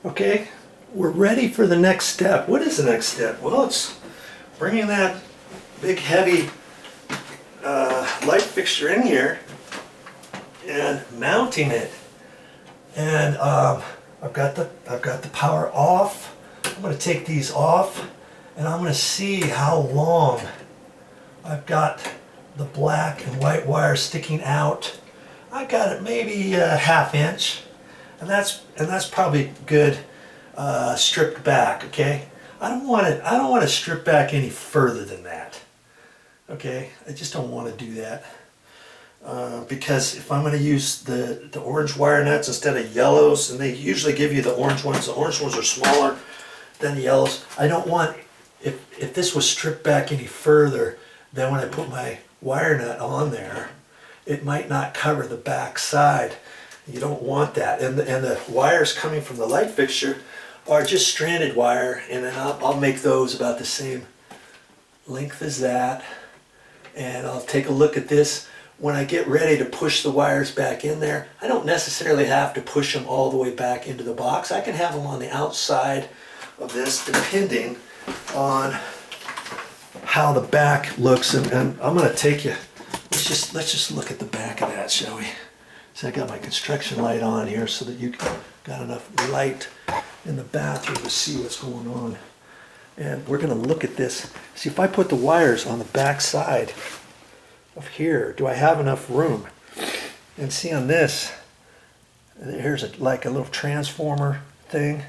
Okay, we're ready for the next step. What is the next step? Well, it's bringing that big heavy light fixture in here and mounting it. And I've got the power off. I'm going to take these off, and I'm going to see how long I've got the black and white wire sticking out. I got it maybe a ½ inch, and that's probably good stripped back. Okay, I don't want to strip back any further than that. Okay, I just don't want to do that because if I'm going to use the orange wire nuts instead of yellows, and they usually give you the orange ones are smaller than the yellows. I don't want, if this was stripped back any further, then when I put my wire nut on there, it might not cover the back side. You don't want that. And the wires coming from the light fixture are just stranded wire, and then I'll make those about the same length as that. And I'll take a look at this. When I get ready to push the wires back in there, I don't necessarily have to push them all the way back into the box. I can have them on the outside of this depending on how the back looks. And I'm going to take you, let's just look at the back of that, shall we? So I got my construction light on here so that you got enough light in the bathroom to see what's going on. And we're going to look at this. See, if I put the wires on the back side of here, do I have enough room? And see on this, here's like a little transformer thing.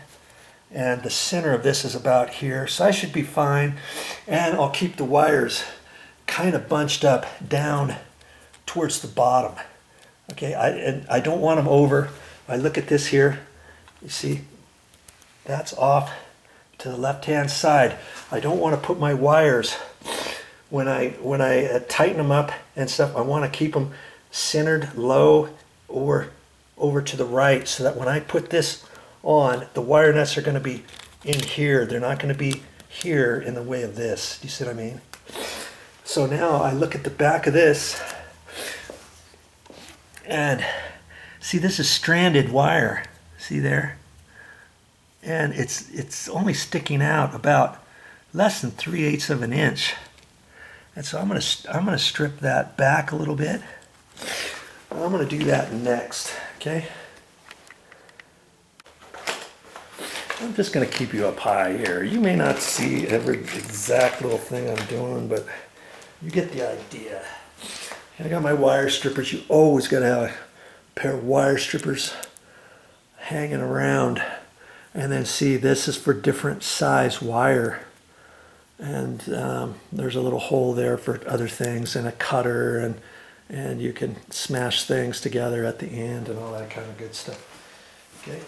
And the center of this is about here. So I should be fine. And I'll keep the wires kind of bunched up down towards the bottom. Okay, I don't want them over. If I look at this here, you see, that's off to the left-hand side. I don't want to put my wires, when I tighten them up and stuff, I want to keep them centered low or over to the right, so that when I put this on, the wire nuts are going to be in here. They're not going to be here in the way of this. Do you see what I mean? So now I look at the back of this, and see, this is stranded wire. See there? And it's only sticking out about less than 3/8 of an inch. And so I'm gonna strip that back a little bit. I'm gonna do that next. Okay. I'm just gonna keep you up high here. You may not see every exact little thing I'm doing, but you get the idea. And I got my wire strippers. You always gotta have a pair of wire strippers hanging around. And then see, this is for different size wire. And there's a little hole there for other things, and a cutter, and you can smash things together at the end and all that kind of good stuff. Okay,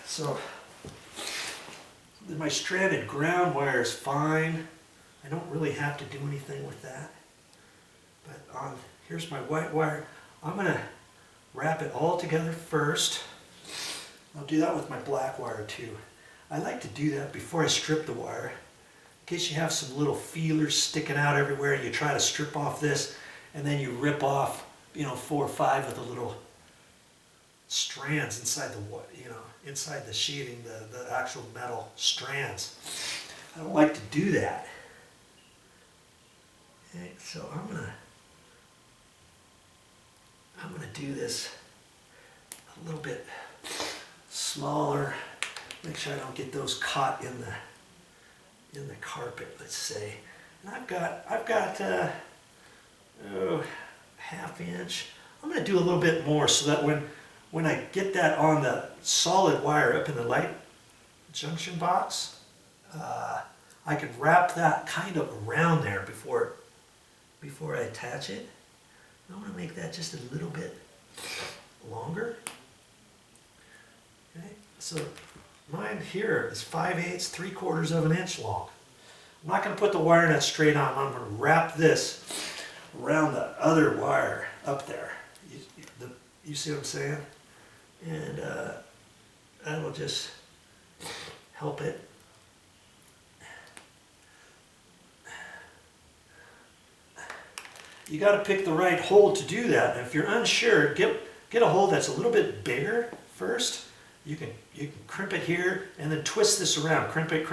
so my stranded ground wire is fine. I don't really have to do anything with that. But here's my white wire. I'm gonna wrap it all together first. I'll do that with my black wire too. I like to do that before I strip the wire, in case you have some little feelers sticking out everywhere and you try to strip off this, and then you rip off, 4 or 5 of the little strands inside inside the sheeting, the actual metal strands. I don't like to do that. Okay, so I'm gonna do this a little bit smaller. Make sure I don't get those caught in the carpet, let's say. And I've got ½ inch. I'm going to do a little bit more so that when I get that on the solid wire up in the light junction box, I can wrap that kind of around there before I attach it. I want to make that just a little bit longer. Okay, so mine here is 5/8, 3/4 of an inch long. I'm not going to put the wire nut straight on. I'm going to wrap this around the other wire up there. You see what I'm saying? And that will just help it. You got to pick the right hole to do that. And if you're unsure, get a hole that's a little bit bigger first. You can you can crimp it here and then twist this around, crimp it,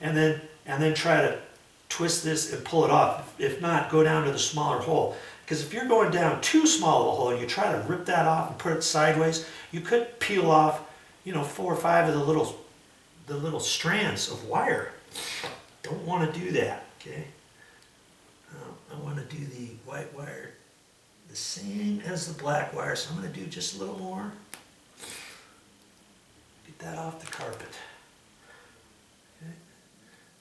and then try to twist this and pull it off. If not, go down to the smaller hole. Because if you're going down too small of a hole and you try to rip that off and put it sideways, you could peel off, you know, 4 or 5 of the little strands of wire. Don't want to do that, okay? I want to do the white wire the same as the black wire, so I'm going to do just a little more. Get that off the carpet. Okay.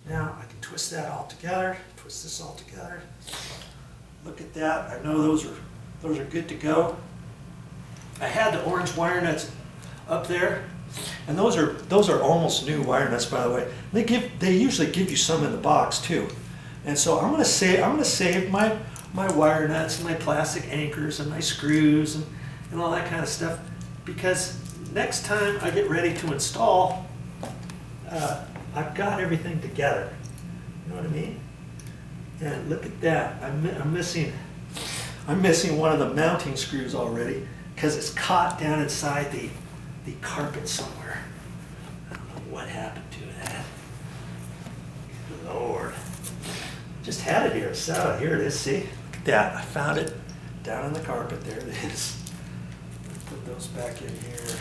Now I can twist that all together, twist this all together. Look at that. I know those are good to go. I had the orange wire nuts up there, and those are almost new wire nuts, by the way. They usually give you some in the box too. And so I'm gonna save my wire nuts and my plastic anchors and my screws and all that kind of stuff, because next time I get ready to install, I've got everything together. You know what I mean? And look at that. I'm missing one of the mounting screws already because it's caught down inside the carpet somewhere. I don't know what happened to that. Good Lord. Just had it here. So here it is. See? Look at that. I found it down on the carpet. There it is. Put those back in here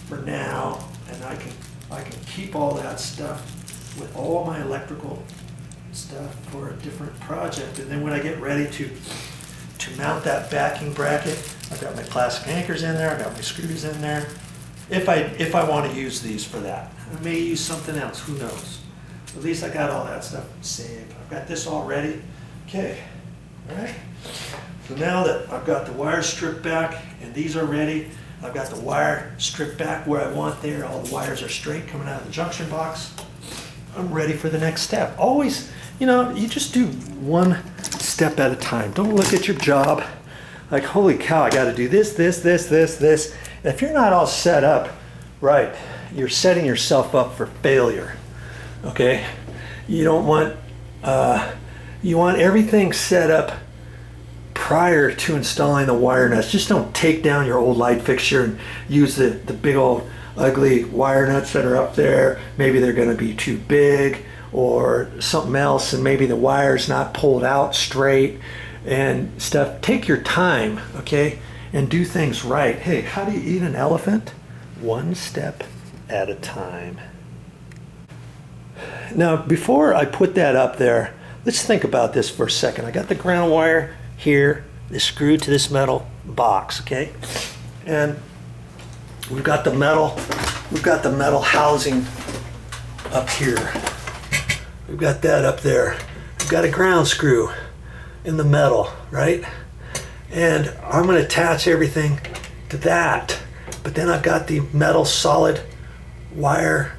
for now, and I can keep all that stuff with all my electrical stuff for a different project. And then when I get ready to mount that backing bracket, I've got my plastic anchors in there, I've got my screws in there. If I want to use these for that. I may use something else, who knows. At least I got all that stuff saved. I've got this all ready. Okay, all right. So now that I've got the wires stripped back and these are ready, I've got the wire stripped back where I want there, all the wires are straight coming out of the junction box, I'm ready for the next step. Always, you know, you just do one step at a time. Don't look at your job like, holy cow, I got to do this. And if you're not all set up right, you're setting yourself up for failure. Okay, you don't want you want everything set up prior to installing the wire nuts. Just don't take down your old light fixture and use the big old ugly wire nuts that are up there. Maybe they're going to be too big or something else, and maybe the wire's not pulled out straight and stuff. Take your time, okay, and do things right. Hey, how do you eat an elephant? One step at a time. Now, before I put that up there, let's think about this for a second. I got the ground wire here, is screwed to this metal box, okay? And we've got the metal housing up here. We've got that up there. We've got a ground screw in the metal, right? And I'm going to attach everything to that. But then I've got the metal solid wire,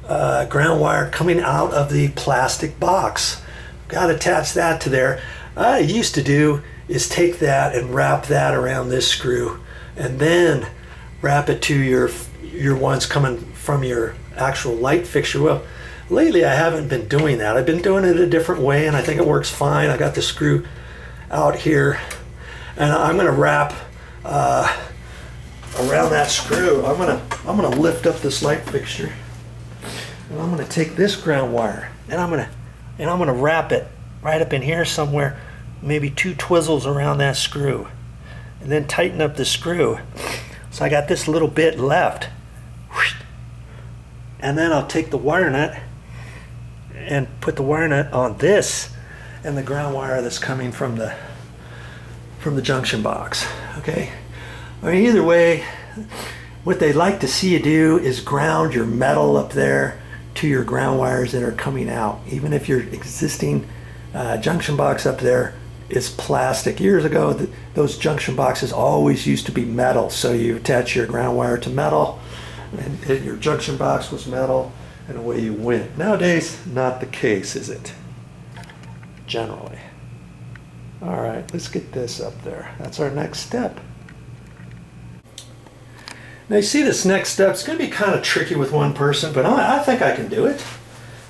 ground wire coming out of the plastic box. Got to attach that to there. What I used to do is take that and wrap that around this screw and then wrap it to your ones coming from your actual light fixture. Well, lately I haven't been doing that. I've been doing it a different way and I think it works fine. I got the screw out here and I'm going to wrap around that screw. I'm going to lift up this light fixture and I'm going to take this ground wire and I'm going to wrap it right up in here somewhere, maybe 2 twizzles around that screw, and then tighten up the screw. So I got this little bit left, and then I'll take the wire nut and put the wire nut on this and the ground wire that's coming from the junction box. Okay, I mean, either way, what they'd like to see you do is ground your metal up there to your ground wires that are coming out. Even if your existing junction box up there is plastic. Years ago, those junction boxes always used to be metal, so you attach your ground wire to metal and your junction box was metal and away you went. Nowadays, not the case, is it? Generally. All right, let's get this up there. That's our next step. Now you see this next step, it's going to be kind of tricky with one person, but I think I can do it.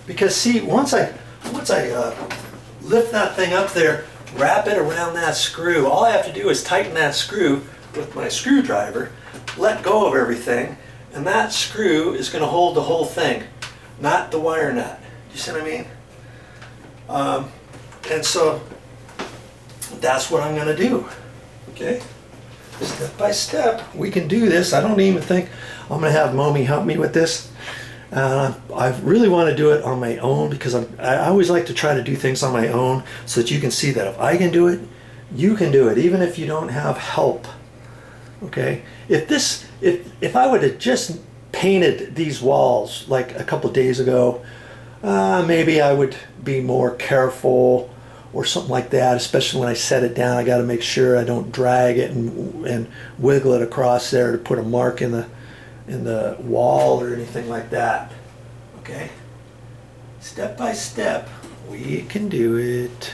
Because see, once I lift that thing up there, wrap it around that screw, all I have to do is tighten that screw with my screwdriver, let go of everything, And that screw is going to hold the whole thing, not the wire nut. You see what I mean? And so that's what I'm going to do. Okay? Step by step, we can do this. I don't even think I'm going to have Momi help me with this. I really want to do it on my own because I always like to try to do things on my own so that you can see that if I can do it, you can do it, even if you don't have help. Okay? If I would have just painted these walls like a couple days ago, maybe I would be more careful or something like that, especially when I set it down. I got to make sure I don't drag it and wiggle it across there to put a mark in the wall or anything like that. Okay? Step by step, we can do it.